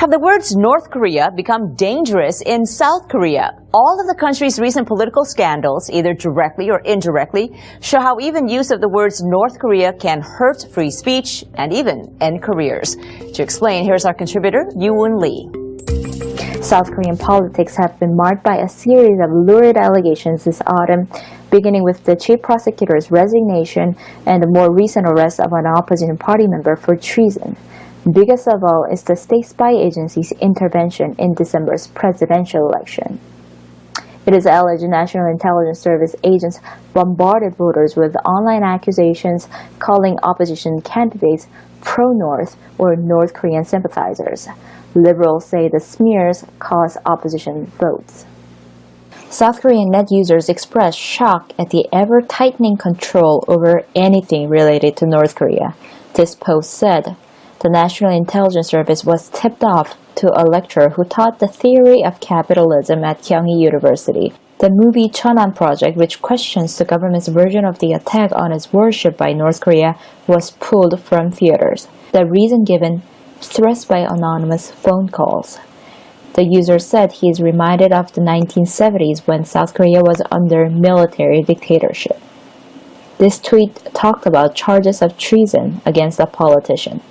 Have the words North Korea become dangerous in South Korea? All of the country's recent political scandals, either directly or indirectly, show how even use of the words North Korea can hurt free speech and even end careers. To explain, here's our contributor, Yoo-Woon Lee. South Korean politics have been marked by a series of lurid allegations this autumn, beginning with the chief prosecutor's resignation and the more recent arrest of an opposition party member for treason. Biggest of all is the state spy agency's intervention in December's presidential election. It is alleged National Intelligence Service agents bombarded voters with online accusations calling opposition candidates pro-North or North Korean sympathizers. Liberals say the smears cost opposition votes. South Korean net users expressed shock at the ever-tightening control over anything related to North Korea. This post said, the National Intelligence Service was tipped off to a lecturer who taught the theory of capitalism at Kyunghee University. The movie Cheonan Project, which questions the government's version of the attack on its worship by North Korea, was pulled from theaters. The reason given, threats by anonymous phone calls. The user said he is reminded of the 1970s when South Korea was under military dictatorship. This tweet talked about charges of treason against a politician.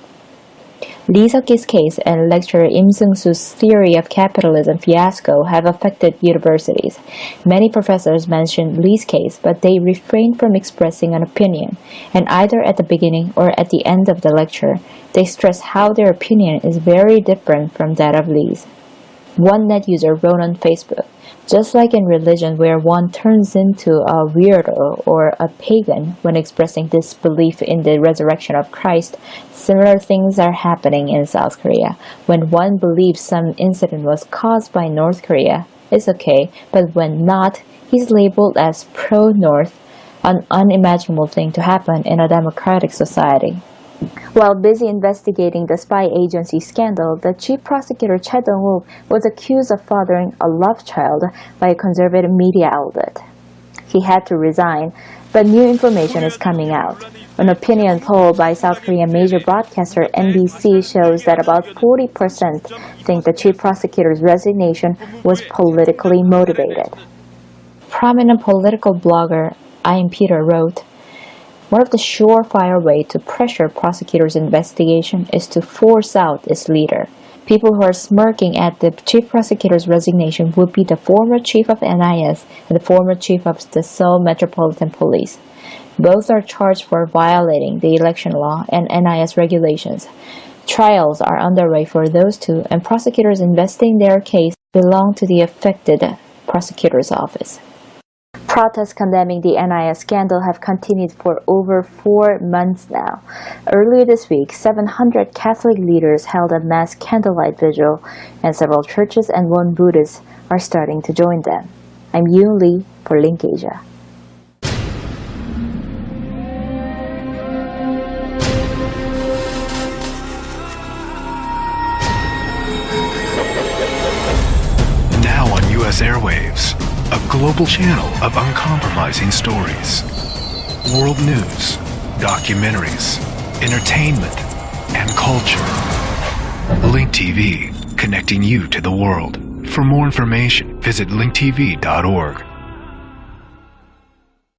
Lee Seok-gi's case and lecturer Im Seung-soo's theory of capitalism fiasco have affected universities. Many professors mentioned Lee's case, but they refrained from expressing an opinion, and either at the beginning or at the end of the lecture, they stress how their opinion is very different from that of Lee's. One net user wrote on Facebook, just like in religion where one turns into a weirdo or a pagan when expressing disbelief in the resurrection of Christ, similar things are happening in South Korea. When one believes some incident was caused by North Korea, it's okay, but when not, he's labeled as pro-North, an unimaginable thing to happen in a democratic society. While busy investigating the spy agency scandal, the chief prosecutor Choi Dong-wook was accused of fathering a love child by a conservative media outlet. He had to resign, but new information is coming out. An opinion poll by South Korean major broadcaster NBC shows that about 40% think the chief prosecutor's resignation was politically motivated. Prominent political blogger I Am Peter wrote, one of the surefire ways to pressure prosecutors' investigation is to force out its leader. People who are smirking at the chief prosecutor's resignation would be the former chief of NIS and the former chief of the Seoul Metropolitan Police. Both are charged for violating the election law and NIS regulations. Trials are underway for those two, and prosecutors investing their case belong to the affected prosecutor's office. Protests condemning the NIS scandal have continued for over 4 months now. Earlier this week, 700 Catholic leaders held a mass candlelight vigil, and several churches and Won Buddhists are starting to join them. I'm Yoo Lee for LinkAsia. Now on U.S. airwaves, a global channel of uncompromising stories. World news, documentaries, entertainment, and culture. Link TV, connecting you to the world. For more information, visit linktv.org.